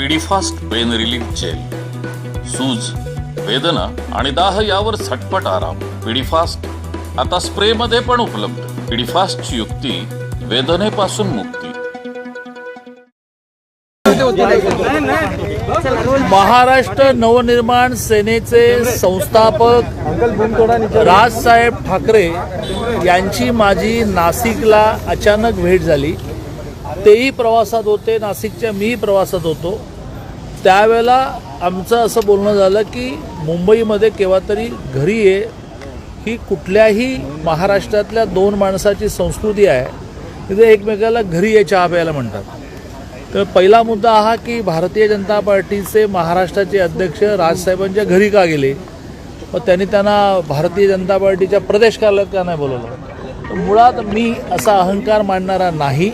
पीडीफास्ट pain relief gel. सूज, वेदना आणि दाह यावर झटपट आराम. पीडीफास्ट आता स्प्रे मध्ये पण उपलब्ध. पीडीफास्टची युक्ती वेदनेपासून मुक्ती. महाराष्ट्र नवनिर्माण सेनेचे संस्थापक राजसाहेब ठाकरे यांची माझी नाशिकला अचानक भेट झाली. तेही प्रवासात होते, नाशिकच्या मीही प्रवासात होतो. त्यावेळेला आमचं असं बोलणं झालं की मुंबईमध्ये केव्हा तरी घरी ये ही कुठल्याही महाराष्ट्रातल्या दोन माणसाची संस्कृती आहे. तिथे एकमेकाला घरी ये चहा प्यायला म्हणतात. तर पहिला मुद्दा हा की भारतीय जनता पार्टीचे महाराष्ट्राचे अध्यक्ष राजसाहेबांच्या घरी का गेले, व त्यांना भारतीय जनता पार्टीच्या प्रदेश कार्यालयात का नाही बोलवलं. तर मुळात मी असा अहंकार मानणारा नाही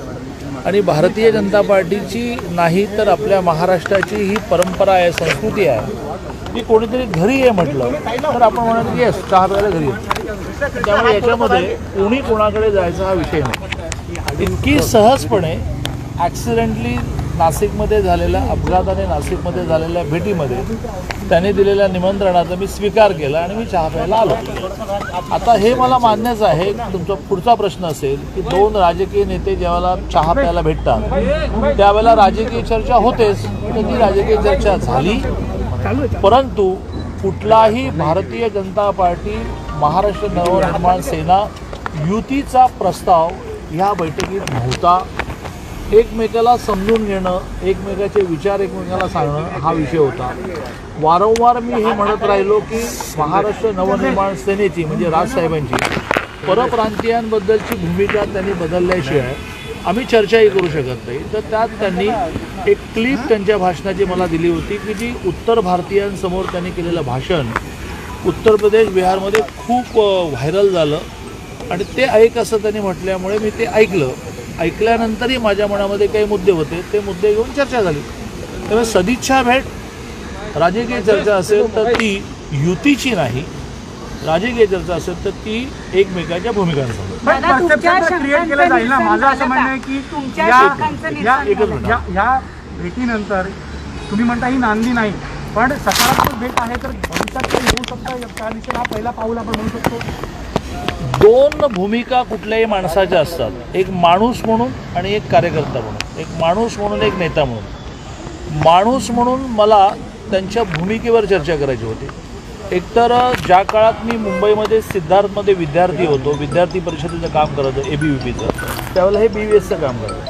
आणि भारतीय जनता पार्टीची नाही तर आपल्या महाराष्ट्राची ही परंपरा आहे, संस्कृती आहे की कोणीतरी घरी ये म्हटलं तर आपण म्हणाल की येस चहा प्यायला घरी येतो. त्यामुळे याच्यामध्ये कोणी कोणाकडे जायचा हा विषय नाही. इतकी सहजपणे ॲक्सिडेंटली नाशिकमध्ये झालेल्या अपघाताने नाशिकमध्ये झालेल्या भेटीमध्ये त्याने दिलेल्या निमंत्रणाचा मी स्वीकार केला आणि मी चहा प्यायला आलो. आता हे मला मान्यच आहे. तुमचा पुढचा प्रश्न असेल की दोन राजकीय नेते ज्यावेळेला चहा प्यायला भेटतात त्यावेळेला राजकीय चर्चा होतेच. तर ती राजकीय चर्चा झाली, परंतु कुठलाही भारतीय जनता पार्टी महाराष्ट्र नवनिर्माण सेना युतीचा प्रस्ताव ह्या बैठकीत नव्हता. एकमेकाला समजून घेणं, एकमेकाचे विचार एकमेकाला सांगणं हा विषय होता. वारंवार मी हे म्हणत राहिलो की महाराष्ट्र नवनिर्माण सेनेची म्हणजे राजसाहेबांची परप्रांतीयांबद्दलची भूमिका त्यांनी बदलल्याशिवाय आम्ही चर्चाही करू शकत नाही. तर त्यात त्यांनी एक क्लिप त्यांच्या भाषणाची मला दिली होती की जी उत्तर भारतीयांसमोर त्यांनी केलेलं भाषण उत्तर प्रदेश बिहारमध्ये खूप व्हायरल झालं आणि ते ऐक असं त्यांनी म्हटल्यामुळे मी ते ऐकलं. ऐकल्यानंतरही माझ्या मनामध्ये काही मुद्दे होते, ते मुद्दे घेऊन चर्चा झाली. त्यामुळे सदिच्छा भेट राजकीय चर्चा असेल तर ती युतीची नाही, राजकीय चर्चा असेल तर ती एकमेकांच्या भूमिकांसमोर. माझं असं म्हणणं आहे की या भेटीनंतर तुम्ही म्हणता ही नांदी नाही, पण सकारात्मक भेट आहे तर भविष्यात काही होऊ शकतं त्या दिशेला हा पहिला पाऊल आपण म्हणू शकतो. दोन भूमिका कुठल्याही माणसाच्या असतात, एक माणूस म्हणून आणि एक कार्यकर्ता म्हणून. एक माणूस म्हणून, एक नेता म्हणून. माणूस म्हणून मला त्यांच्या भूमिकेवर चर्चा करायची होती. एकतर ज्या काळात मी मुंबईमध्ये सिद्धार्थमध्ये विद्यार्थी होतो, विद्यार्थी परिषदेचं काम करत होतो ABVPचं, त्यावेळेला हे BVSचं काम करतो.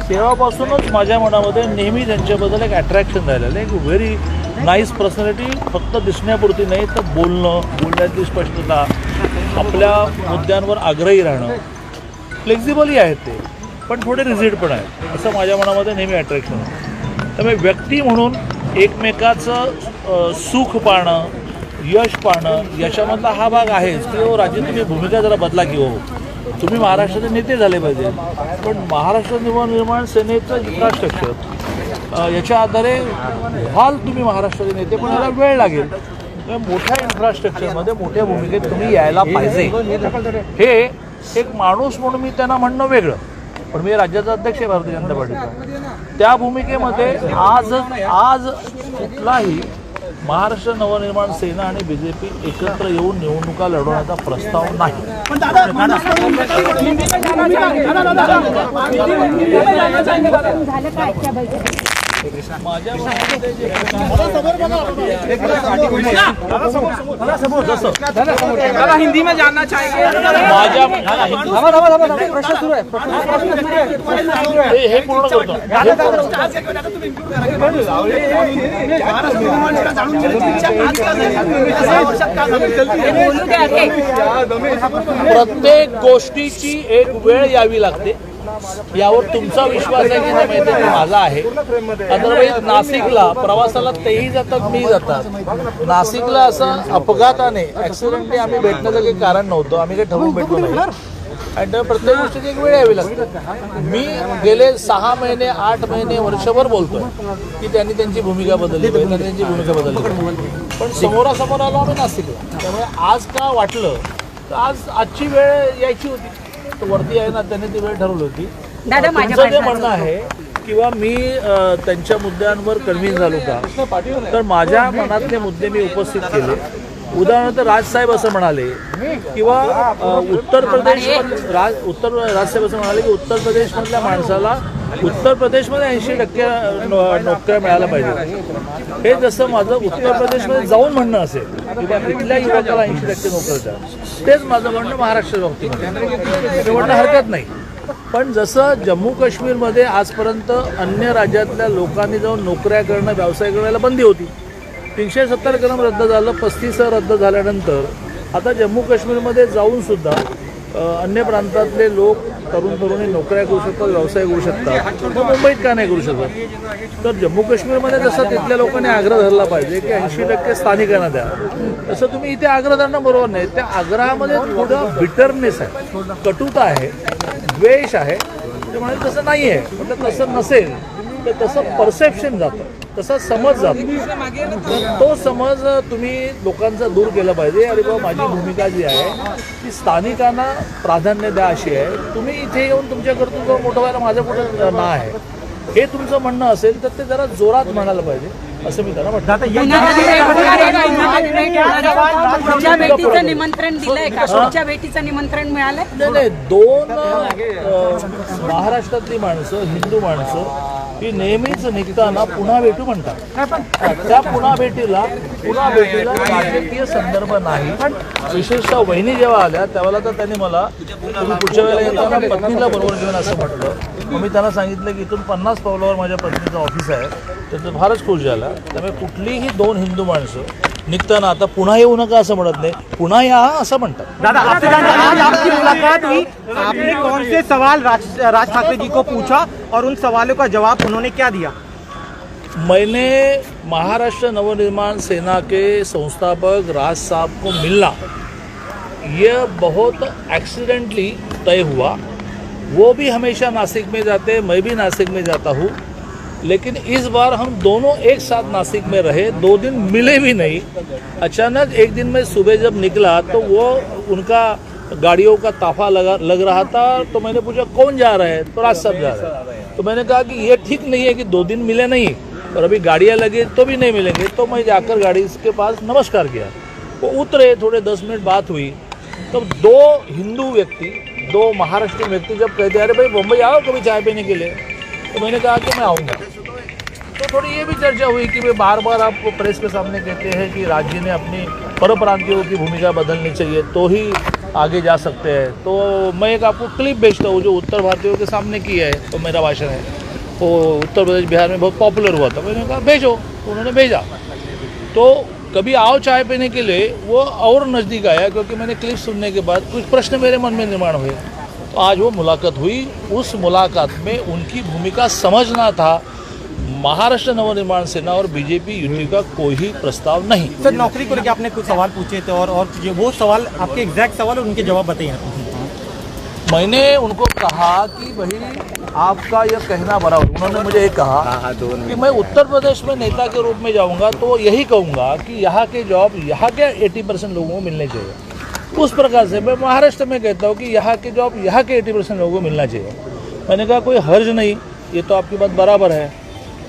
तेव्हापासूनच माझ्या मनामध्ये नेहमी त्यांच्याबद्दल एक अट्रॅक्शन राहिलेलं. एक व्हेरी नाईस पर्सनॅलिटी, फक्त दिसण्यापुरती नाही तर बोलण्याची स्पष्टता, आपल्या मुद्द्यांवर आग्रही राहणं, फ्लेक्झिबलही आहेत ते, पण थोडे रिजिड पण आहेत, असं माझ्या मनामध्ये नेहमी अट्रॅक्शन आहे. त्यामुळे व्यक्ती म्हणून एकमेकाचं सुख पाहणं, यश पाहणं याच्यामधला हा भाग आहेच की हो राजे तुम्ही भूमिका जरा बदला की हो, तुम्ही महाराष्ट्राचे नेते झाले पाहिजे. पण महाराष्ट्र नवनिर्माण सेनेचं इन्फ्रास्ट्रक्चर याच्या आधारे व्हाल तुम्ही महाराष्ट्राचे नेते, पण याला वेळ लागेल. मोठ्या इन्फ्रास्ट्रक्चरमध्ये मोठ्या भूमिकेत तुम्ही यायला पाहिजे. हे एक माणूस म्हणून मी त्यांना म्हणणं वेगळं, पण मी राज्याचा अध्यक्ष आहे भारतीय जनता पार्टीचा. त्या भूमिकेमध्ये आज कुठलाही महाराष्ट्र नवनिर्माण सेना आणि BJP एकत्र येऊन निवडणुका लढवण्याचा प्रस्ताव नाही. माझ्या हिंदी में जानना चाहेंगे. हे पूर्ण करतो. प्रत्येक गोष्टीची एक वेळ यावी लागते. यावर तुमचा विश्वास आहे की नाही माहिती आहे, माझा आहे. अदरवाईज नाशिकला प्रवासाला तेही जातात, मी जातात. नाशिकला असं अपघाताने ॲक्सिडेंटली आम्ही भेटण्याचं काही कारण नव्हतं, आम्ही काही ठरवून भेटलो नाही. आणि त्यामुळे प्रत्येक गोष्टीची एक वेळ यावी लागते. मी गेले 6 महिने 8 महिने वर्षभर बोलतोय की त्यांनी त्यांची भूमिका बदलली पाहिजे, त्यांनी त्यांची भूमिका बदलली पाहिजे. पण समोरासमोर आलो आम्ही नाशिकला. त्यामुळे आज का वाटलं तर आजची वेळ यायची होती. तो वरती आहे ना, त्याने ती वेळ ठरवली होती. दादा माझ्या तुमचं जे प्रश्नाचं म्हणणं आहे किंवा मी त्यांच्या मुद्द्यांवर कन्व्हिन्स झालो का, तर माझ्या मनातले मुद्दे मी उपस्थित केले. उदाहरणार्थ राजसाहेब असं म्हणाले किंवा उत्तर राजसाहेब असं म्हणाले की उत्तर प्रदेशमधल्या माणसाला उत्तर प्रदेशमध्ये 80% नोकऱ्या मिळायला पाहिजे. हे जसं माझं उत्तर प्रदेशमध्ये जाऊन म्हणणं असेल किंवा इथल्या युवकाला 80% नोकऱ्या, तेच माझं म्हणणं महाराष्ट्र बाबतीमध्ये. ते म्हणणं हरकत नाही. पण जसं जम्मू काश्मीरमध्ये आजपर्यंत अन्य राज्यातल्या लोकांनी जाऊन नोकऱ्या करणं, व्यवसाय करायला बंदी होती. 370 कलम रद्द झालं, 35 रद्द झाल्यानंतर आता जम्मू काश्मीरमध्ये जाऊनसुद्धा अन्य प्रांतातले लोक, तरुणी नोकऱ्या करू शकतात, व्यवसाय करू शकतात. मग मुंबईत का नाही करू शकत? तर जम्मू काश्मीरमध्ये जसं तिथल्या लोकांनी आग्रह धरला पाहिजे की 80% स्थानिकांना द्या, तसं तुम्ही इथे आग्रह धरणं बरोबर नाही. त्या आग्रहामध्ये थोडं बिटरनेस आहे, कटुता आहे, द्वेष आहे. ते म्हणाले तसं नाही आहे. म्हटलं तसं नसेल तर तसं परसेप्शन जातं, तसा समज जातो. तो समज तुम्ही लोकांचा दूर केला पाहिजे. अरे बाबा माझी भूमिका जी आहे ती स्थानिकांना प्राधान्य द्या अशी आहे. तुम्ही इथे येऊन तुमच्या कर्तृत्व मोठं व्हायला माझं कुठं ना आहे, हे तुमचं म्हणणं असेल तर ते जरा जोरात म्हणायला पाहिजे असं मी त्यांना म्हटलं. पुढच्या भेटीचं निमंत्रण दिलंय का? पुढच्या भेटीचं निमंत्रण मिळालंय? नाही, दोन महाराष्ट्रातली माणसं, हिंदू माणसं ही नेहमीच निघताना पुन्हा भेटू म्हणतात. त्या पुन्हा भेटीला राजकीय संदर्भ नाही. विशेषतः वहिनी जेव्हा आल्या त्यावेळेला तर त्यांनी मला तुम्ही पुढच्या वेळेला येताना पत्नीला बरोबर घेऊन असं म्हटलं. मग मी त्यांना सांगितलं की इथून 50 पावलावर माझ्या पत्नीचं ऑफिस आहे. तर फारच खुश झाला. त्यामुळे कुठलीही दोन हिंदू माणसं निघताना आता पुन्हा येऊ नका असं म्हणत नाही, पुन्हा या असं म्हणतात. दादा आपसे आज आपकी मुलाकात हुई, आपने कौन से सवाल राज ठाकरे जी को पूछा और उन सवालों का जवाब उन्होंने क्या दिया? मैंने महाराष्ट्र नवनिर्माण सेना के संस्थापक राज साहब को मिलना ये बहुत एक्सीडेंटली तय हुआ. वो भी हमेशा नासिक में जाते, मैं भी नासिक में जाता हूँ, लेकिन इस बार हम दोनों एक साथ नासिक में रहे. 2 दिन मिले भी नहीं. अचानक एक दिन मैं सुबह जब निकला तो वो उनका गाड़ियों का ताफा लग रहा था. तो मैंने पूछा कौन जा रहा है? तो राज साहब जा रहे हैं. तो मैंने कहा कि ये ठीक नहीं है कि 2 दिन मिले नहीं और अभी गाड़ियाँ लगी तो भी नहीं मिलेंगे. तो मैं जाकर गाड़ी के पास नमस्कार किया. वो उतरे, थोड़े 10 मिनट बात हुई. तब 2 हिंदू व्यक्ति, 2 महाराष्ट्रीय व्यक्ति जब कहते अरे भाई मुंबई आओ कभी चाय पीने के लिए, तो मैंने कहा कि मैं आऊँगा. तो थोड़ी ये भी चर्चा हुई कि भाई बार बार आप प्रेस के सामने कहते हैं कि राज्य ने अपनी परप्रांतियों की भूमिका बदलनी चाहिए तो ही आगे जा सकते हैं. तो मैं एक आपको क्लिप भेजता हूँ जो उत्तर भारतीयों के सामने की है. तो मेरा भाषण है वो उत्तर प्रदेश बिहार में बहुत पॉपुलर हुआ था. मैंने कहा भेजो, तो उन्होंने भेजा. तो कभी आओ चाय पीने के लिए वो और नज़दीक आया क्योंकि मैंने क्लिप सुनने के बाद कुछ प्रश्न मेरे मन में निर्माण हुए. तो आज वो मुलाकात हुई. उस मुलाकात में उनकी भूमिका समझना था. महाराष्ट्र नवनिर्माण सेना और बीजेपी युति का कोई ही प्रस्ताव नहीं. सर नौकरी को लेकर आपने कुछ सवाल पूछे थे और वो सवाल आपके एग्जैक्ट सवाल और उनके जवाब बताइए. मैंने उनको कहा कि भाई आपका यह कहना बराबर. उन्होंने मुझे ये कहा कि मैं उत्तर प्रदेश में नेता के रूप में जाऊंगा तो यही कहूंगा कि यहाँ के जॉब यहाँ के 80% लोगों को मिलने चाहिए. उस प्रकार से मैं महाराष्ट्र में कहता हूँ कि यहाँ के जॉब यहाँ के 80% लोगों को मिलना चाहिए. मैंने कहा कोई हर्ज नहीं, ये तो आपकी बात बराबर है.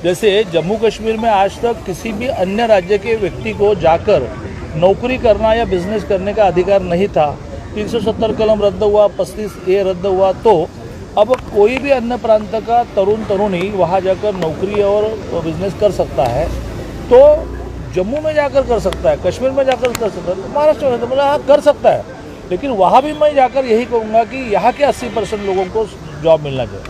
जैसे जम्मू कश्मीर में आज तक किसी भी अन्य राज्य के व्यक्ति को जाकर नौकरी करना या बिजनेस करने का अधिकार नहीं था. 370 कलम रद्द हुआ, 35A रद्द हुआ. तो अब कोई भी अन्य प्रांत का तरुणी वहाँ जाकर नौकरी और बिजनेस कर सकता है. तो जम्मू में जाकर कर सकता है, कश्मीर में जाकर कर सकता है, महाराष्ट्र में तो मतलब हाँ कर सकता है. लेकिन वहाँ भी मैं जाकर यही कहूँगा कि यहाँ के 80% लोगों को जॉब मिलना चाहिए.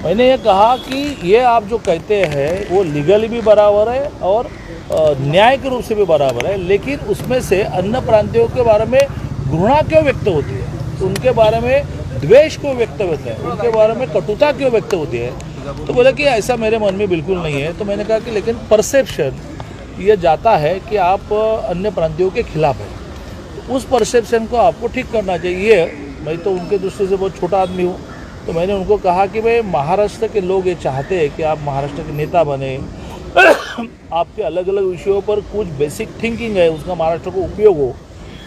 मैंने ये कहा कि ये आप जो कहते हैं वो लीगली भी बराबर है और न्याय के रूप से भी बराबर है. लेकिन उसमें से अन्य प्रांतियों के बारे में घृणा क्यों व्यक्त होती है, उनके बारे में द्वेष क्यों व्यक्त होता है, उनके बारे में कटुता क्यों व्यक्त होती है. तो बोला कि ऐसा मेरे मन में बिल्कुल नहीं है. तो मैंने कहा कि लेकिन परसेप्शन ये जाता है कि आप अन्य प्रांतियों के खिलाफ हैं. तो उस परसेप्शन को आपको ठीक करना चाहिए. मैं तो उनके दृष्टि से बहुत छोटा आदमी हूँ. तो मैंने उनको कहा कि भाई महाराष्ट्र के लोग ये चाहते हैं कि आप महाराष्ट्र के नेता बने. आपके अलग अलग विषयों पर कुछ बेसिक थिंकिंग है, उसका महाराष्ट्र को उपयोग हो.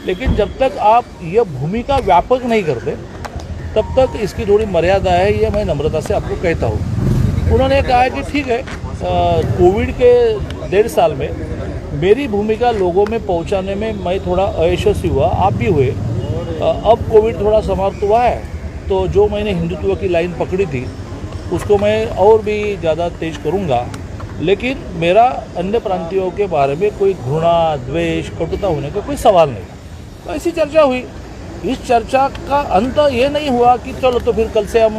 लेकिन जब तक आप यह भूमिका व्यापक नहीं करते तब तक इसकी थोड़ी मर्यादा है, ये मैं नम्रता से आपको कहता हूँ। उन्होंने कहा है कि ठीक है, कोविड के 1.5 साल में मेरी भूमिका लोगों में पहुंचाने में मैं थोड़ा अयशस्वी हुआ, आप भी हुए। अब कोविड थोड़ा समाप्त हुआ है, तो जो मैंने हिंदुत्व की लाइन पकड़ी थी उसको मैं और भी ज़्यादा तेज करूँगा। लेकिन मेरा अन्य प्रांतियों के बारे में कोई घृणा, द्वेष, कटुता होने का कोई सवाल नहीं। तो ऐसी चर्चा हुई। इस चर्चा का अंत ये नहीं हुआ कि चलो तो फिर कल से हम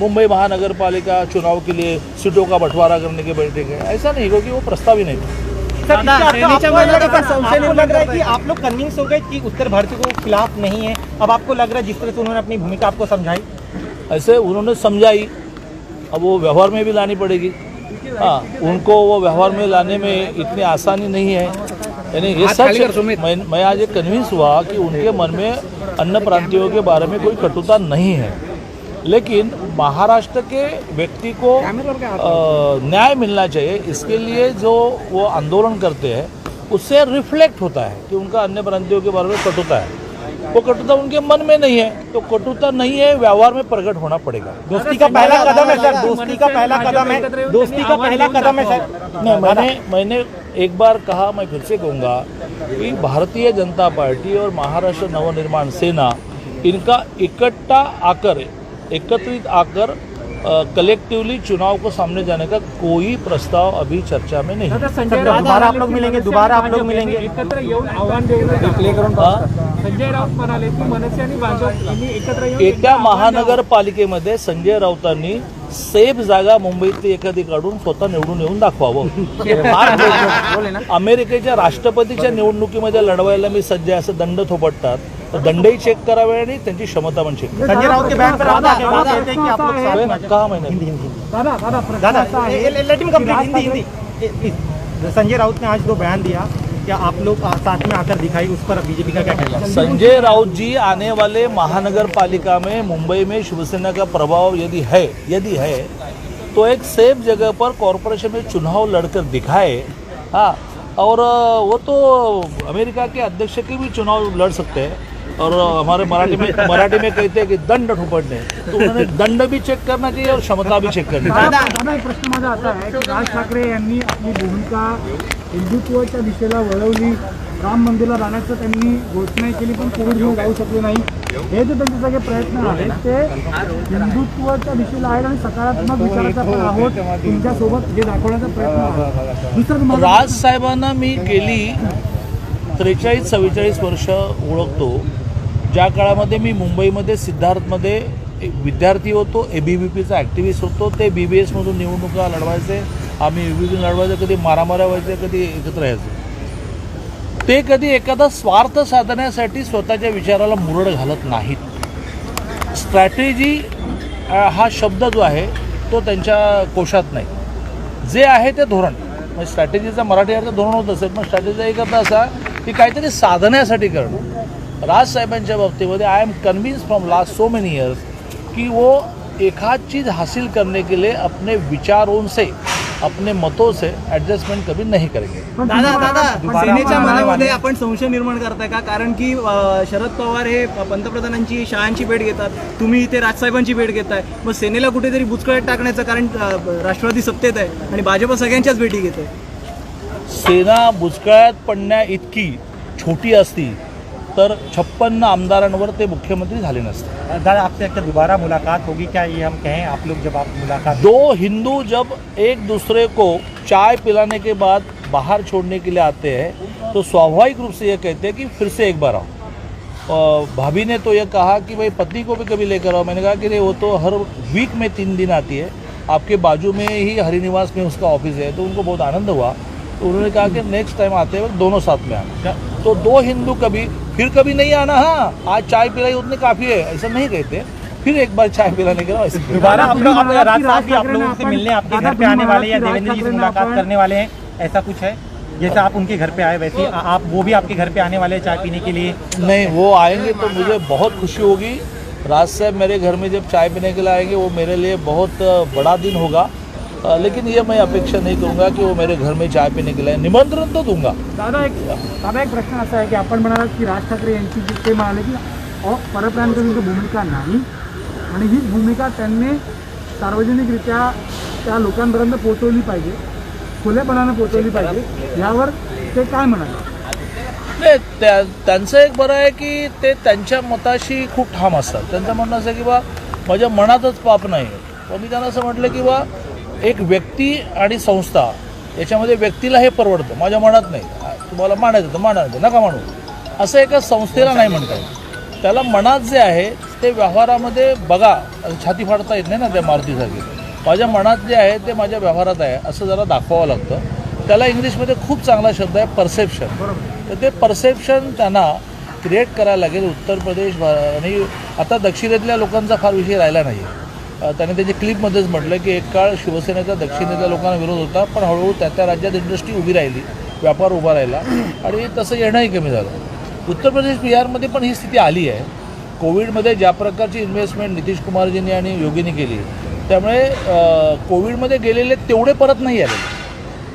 मुंबई महानगर पालिका चुनाव के लिए सीटों का बंटवारा करने के बैठेंगे, ऐसा नहीं, क्योंकि वो प्रस्ताव ही नहीं था। आपको लग रहा है कि आप लोग कन्विंस हो गए कि उत्तर भारतीय को खिलाफ नहीं है, अब आपको लग रहा है जिस तरह से उन्होंने अपनी भूमिका आपको समझाई, ऐसे उन्होंने समझाई, अब वो व्यवहार में भी लानी पड़ेगी। हाँ, उनको वो व्यवहार में लाने में इतनी आसानी नहीं है। यानी ये सच, मैं आज ये कन्विंस हुआ कि उनके मन में अन्य प्रांतियों के बारे में कोई कटुता नहीं है, लेकिन महाराष्ट्र के व्यक्ति को न्याय मिलना चाहिए। इसके लिए जो वो आंदोलन करते हैं उससे रिफ्लेक्ट होता है कि उनका अन्य प्रांतियों के बारे में कटुता है। वो कटुता उनके मन में नहीं है, तो कटुता नहीं है, व्यवहार में प्रकट होना पड़ेगा। दोस्ती का पहला कदम है सर, दोस्ती का पहला कदम है, दोस्ती का पहला कदम है सर। नहीं, मैंने एक बार कहा, मैं फिर से कहूँगा कि भारतीय जनता पार्टी और महाराष्ट्र नवनिर्माण सेना, इनका एकत्रित आकर कलेक्टिवली चुनाव को सामने जाने का कोई प्रस्ताव अभी चर्चा में नहीं। दोबारा आप लोग मिलेंगे, दोबारा आप लोग मिलेंगे। एकत्र येऊन आव्हान देऊन संजय राऊत म्हणाले की मनसे आणि भाजप यांनी एकत्र येऊन एका महानगरपालिकेमध्ये संजय राऊतांनी सेफ जागा मुंबईतली एखादी काढून स्वतः निवडून येऊन दाखवावं। अमेरिकेच्या राष्ट्रपतीच्या निवडणुकीमध्ये लढवायला मी सज्ज आहे असं दंड थोपटतात, तर दंडही चेक करावे आणि त्यांची क्षमता पण चेक करावी। संजय राउत के बयान पर आप क्या कहते हैं कि आप लोग साथ में कहा मैंने let me complete Hindi. Sanjay Raut ने आज 2 बयान दिया, क्या आप लोग साथ में आकर दिखाई, उस पर बीजेपी का क्या कहना है? संजय राउत जी आने वाले महानगर पालिका में मुंबई में शिवसेना का प्रभाव यदि है तो एक सेफ जगह पर कॉरपोरेशन में चुनाव लड़कर दिखाए। हाँ, और वो तो अमेरिका के अध्यक्ष के भी चुनाव लड़ सकते हैं, और हमारे मराठी में कहते हैं कि दंड ठोपड़ने, तो उन्होंने दंड भी चेक करना चाहिए और क्षमता भी चेक करनी चाहिए। दादा, एक प्रश्न माझा असा आहे की राज ठाकरे यांनी आपली भूमिका हिंदुत्वाच्या दिशेला वळवली, राम मंदिरला जाण्याचं त्यांनी घोषणा केली, पण कोविड घेऊन जाऊ शकले नाही। हे जे त्यांचे सगळे प्रयत्न आहेत ते हिंदुत्वाच्या दिशेला आहेत आणि सकारात्मक विचाराचा पण आहोत तुमच्यासोबत हे दाखवण्याचा प्रयत्न आहे। दुसरं राज साहेबांना मी गेली 43-44 वर्ष ओळखतो, ज्या काळामध्ये मी मुंबईमध्ये सिद्धार्थमध्ये विद्यार्थी होतो, ABVPचा ॲक्टिव्हिस्ट होतो, ते BBSमधून निवडणुका लढवायचे, आम्ही ABVP लढवायचे, कधी मारामाऱ्या व्हायचे, कधी एकत्र यायचे। ते कधी एखादा स्वार्थ साधण्यासाठी स्वतःच्या विचाराला मुरड घालत नाहीत। स्ट्रॅटेजी हा शब्द जो आहे तो त्यांच्या कोशात नाही, जे आहे ते धोरण। म्हणजे स्ट्रॅटेजीचा मराठी अर्थ धोरण होत असेल, पण स्ट्रॅटेजीचा एक अर्थ असा की काहीतरी साधण्यासाठी करणं। राजसाहेबांच्या बाबतीमध्ये I am convince from last so many years कि वो एक आध चीज़ हासिल करने के लिए अपने विचारों से, अपने मतों से एडजस्टमेंट कभी नहीं करेंगे। दादा सेनेच्या मनामध्ये आपण संशय निर्माण करताय का? कारण की शरद पवार हे पंतप्रधानांची शहांची भेट घेतात, तुम्ही इथे राजसाहेबांची भेट घेताय, मग सेनेला कुठेतरी बुचकळ्यात टाकण्याचं, कारण राष्ट्रवादी सत्तेत आहे आणि भाजप सगळ्यांच्याच भेटी घेत आहे। सेना बुचकळ्यात पडण्या इतकी छोटी असती तर 56 आमदारांवर ते मुख्यमंत्री झाले नसते। दादा, आपसे क्या दोबारा मुलाकात होगी क्या, ये हम कहें आप लोग जब आप मुलाकात? 2 हिंदू जब एक दूसरे को चाय पिलाने के बाद बाहर छोड़ने के लिए आते हैं तो स्वाभाविक रूप से ये कहते हैं कि फिर से एक बार आओ। भाभी ने तो ये कहा कि भाई पत्नी को भी कभी लेकर आओ। मैंने कहा कि नहीं, वो तो हर वीक में 3 दिन आती है, आपके बाजू में ही हरिनिवास में उसका ऑफिस है, तो उनको बहुत आनंद हुआ। तो उन्होंने कहा कि नेक्स्ट टाइम आते वक्त दोनों साथ में आना। तो 2 हिंदू फिर कभी नहीं आना। हाँ, आज चाय पिलाई उतने काफ़ी है, ऐसा नहीं कहते, फिर एक बार चाय पिलाने के बाद दोबारा आप लोग राज साहब भी आप लोगों से मिलने आपके घर पे आने वाले, या देवेंद्र जी से मुलाकात करने वाले हैं, ऐसा कुछ है? जैसे आप उनके घर पे आए वैसे आप वो भी आपके घर पे आने वाले हैं चाय पीने के लिए? नहीं, वो आएंगे तो मुझे बहुत खुशी होगी। राज साहब मेरे घर में जब चाय पीने के लिए आएंगे वो मेरे लिए बहुत बड़ा दिन होगा, लेकिन ये मैं अपेक्षा नहीं करूँगा कि वो मेरे घर में चाय पीने के लिए, निमंत्रण तो दूंगा। दादा एक प्रश्न असा आहे की आपण म्हणालात की राज ठाकरे यांची ते म्हणाले की परप्रांतीय भूमिका नाही आणि हीच भूमिका त्यांनी सार्वजनिकरित्या त्या लोकांपर्यंत पोहोचवली पाहिजे, खुलेपणानं पोहोचवली पाहिजे. यावर ते काय म्हणाले? नाही, त्यांचं एक बरं आहे की ते त्यांच्या मताशी खूप ठाम असतात. त्यांचं म्हणणं असं की बा माझ्या मनातच पाप नाही आहे. पण मी त्यांना असं म्हटलं की बा एक व्यक्ती आणि संस्था याच्यामध्ये व्यक्तीला हे परवडतं, माझ्या मनात नाही. तुम्हाला मानायचं तर मानायचं, नका मानू असं एका संस्थेला नाही म्हणता येत. त्याला मनात जे आहे ते व्यवहारामध्ये बघा. छाती फाडता येत नाही ना त्या मारुतीसारखी. माझ्या मनात जे आहे ते माझ्या व्यवहारात आहे असं जरा दाखवावं लागतं. त्याला इंग्लिशमध्ये खूप चांगला शब्द आहे परसेप्शन. तर ते परसेप्शन त्यांना क्रिएट करायला लागेल. उत्तर प्रदेश आणि आता दक्षिणेतल्या लोकांचा फार विषय राहिला नाही. त्याने त्याच्या क्लिपमध्येच म्हटलं की एक काळ शिवसेनेचा दक्षिणेतल्या लोकांना विरोध होता, पण हळूहळू त्या राज्यात इंडस्ट्री उभी राहिली, व्यापार उभा राहिला आणि तसं येणंही कमी झालं. उत्तर प्रदेश बिहारमध्ये पण ही स्थिती आली आहे. कोविडमध्ये ज्या प्रकारची इन्व्हेस्टमेंट नितीश कुमारजींनी आणि योगींनी केली त्यामुळे कोविडमध्ये गेलेले तेवढे परत नाही आले.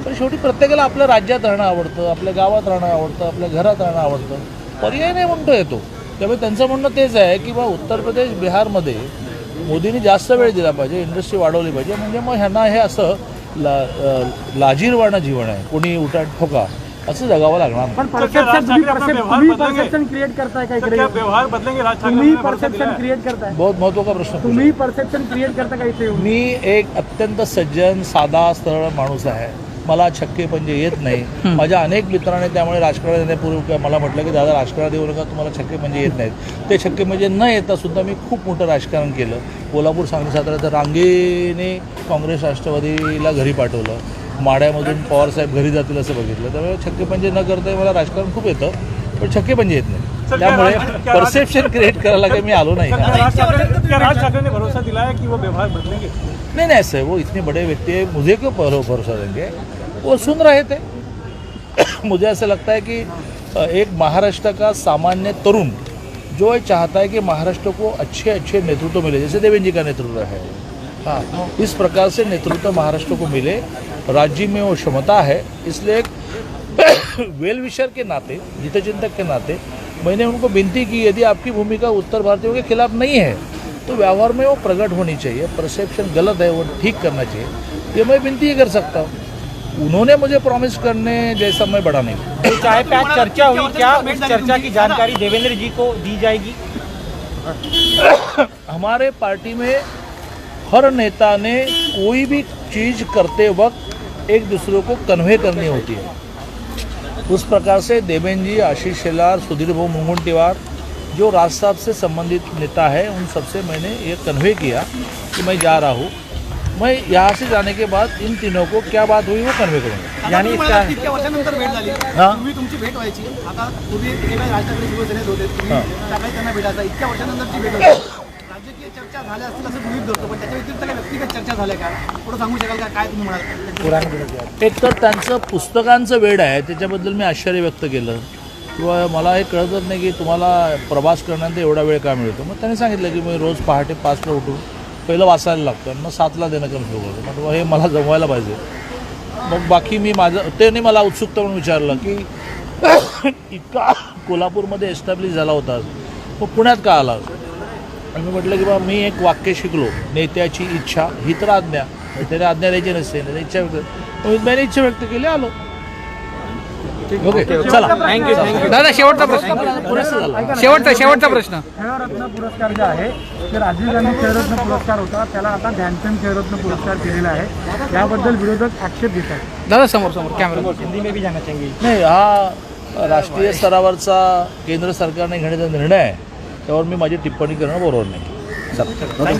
पण शेवटी प्रत्येकाला आपल्या राज्यात राहणं आवडतं, आपल्या गावात राहणं आवडतं, आपल्या घरात राहणं आवडतं. पर्याय नाही म्हणतो येतो. त्यामुळे त्यांचं म्हणणं तेच आहे की बा उत्तर प्रदेश बिहारमध्ये मोदींनी जास्त वेळ दिला पाहिजे, इंडस्ट्री वाढवली पाहिजे. म्हणजे मग ह्यांना हे असं लाजीरवाणं जीवन आहे, कोणी उठा ठोका असं जगावं लागणार. पण परसेप्शन क्रिएट करताय का इकडे? व्यवहार बदलेंगे तुम्ही परसेप्शन क्रिएट करताय, बहुत महत्त्व का प्रश्न. तुम्ही परसेप्शन क्रिएट करता का इथे? मी एक अत्यंत सज्जन साधा सरळ माणूस आहे. मला छक्के पंजे येत नाही. माझ्या अनेक मित्रांनी त्यामुळे राजकारणात येण्यापूर्वी मला म्हटलं की दादा राजकारणात येऊ नका, तुम्हाला छक्के पंजे येत नाहीत. ते छक्के म्हणजे न येता सुद्धा मी खूप मोठं राजकारण केलं. कोल्हापूर, सांगली, सातारा तर रांगेने काँग्रेस राष्ट्रवादीला घरी पाठवलं. माड्यामधून पवारसाहेब घरी जातील असं बघितलं. त्यामुळे छक्के पंजे न करता मला राजकारण खूप येतं, पण छक्के पंजे येत नाही. त्यामुळे परसेप्शन क्रिएट करायला काही मी आलो नाही. राज ठाकरे ने भरोसा दिलाया कि वो व्यवहार बदलेंगे? नहीं नहीं, ऐसे वो इतने बड़े व्यक्ति है, मुझे क्यों भरोसा देंगे? वो सुन रहे थे. मुझे ऐसा लगता है कि एक महाराष्ट्र का सामान्य तरुण जो ये चाहता है कि महाराष्ट्र को अच्छे अच्छे नेतृत्व मिले, जैसे देवेंद्र जी का नेतृत्व है, हाँ, इस प्रकार से नेतृत्व महाराष्ट्र को मिले. राज्य में वो क्षमता है. इसलिए एक वेल विशर के नाते, हितचिंतक के नाते मैंने उनको विनती की यदि आपकी भूमिका उत्तर भारतीयों के खिलाफ नहीं है तो व्यवहार में वो प्रकट होनी चाहिए. परसेप्शन गलत है वो ठीक करना चाहिए, ये मैं विनती ही कर सकता हूँ. उन्होंने मुझे प्रॉमिस करने जैसा मैं बड़ा नहीं. जो चाय पे आज चर्चा हुई, क्या उस चर्चा की जानकारी देवेंद्र जी को दी जाएगी? हमारे पार्टी में हर नेता ने कोई भी चीज़ करते वक्त एक दूसरे को कन्वे करनी होती है. उस प्रकार से देवेंद्र जी, आशीष शेलार, सुधीर भाऊ मुनगंटीवार जो राज साहब से संबंधित नेता है उन सबसे मैंने ये कन्वे किया कि मैं जा रहा हूँ. मैं यहाँ से जाने के बाद इन तीनों को क्या बात हुई वो कन्वे करूँगा. यानी इतक्या वर्षानंतर भेट झाली. हां. पूर्वी तुमची भेट व्हायची, आता पूर्वी राज ठाकरे शिवसेनेत होते, तुम्ही सकाळी त्यांना भेटायचा. इतक्या वर्षानंतरची भेट होती. राजकीय चर्चा झाल्या असतील असं गृहीत धरतो, पण त्याच्या व्यतिरिक्त काही व्यक्तिगत चर्चा झाल्या का? थोडं सांगू शकाल का? काय तुम्ही म्हणाल? एक तर त्यांचं पुस्तकांचं वेड आहे, त्याच्याबद्दल मी आश्चर्य व्यक्त केलं. किंवा मला हे कळतच नाही की तुम्हाला प्रवास करण्यानंतर एवढा वेळ का मिळतो. मग त्यांनी सांगितलं की मी रोज पहाटे 5ला उठून पहिलं वाचायला लागतं आणि मग 7ला देणं कमी सुरू करतो. मग हे मला जमवायला पाहिजे. मग बाकी मी माझं त्यांनी मला उत्सुकता म्हणून विचारलं की इतका कोल्हापूरमध्ये एस्टॅब्लिश झाला होता मग पुण्यात का आला. आणि मी म्हटलं की बा मी एक वाक्य शिकलो, नेत्याची इच्छा ही तर आज्ञा. त्याने आज्ञा द्यायची नसते, इच्छा व्यक्त. मी इच्छा व्यक्त केली, आलो. ओके, चला. थँक्यू. दादा शेवटचा प्रश्न, पुरेसं झालं. शेवटचा प्रश्न. खेळरत्न पुरस्कार जे आहे ते राजीव गांधी खेळरत्न पुरस्कार होता, त्याला आता ध्यानचंद खेळरत्न पुरस्कार दिलेला आहे. याबद्दल विरोधक आक्षेप घेतात. दादा समोर कॅमेरा. हिंदी में भी जाना चाहिए. नाही, हा राष्ट्रीय स्तरावरचा केंद्र सरकारने घेण्याचा निर्णय आहे, त्यावर मी माझी टिप्पणी करणं बरोबर नाही. चला.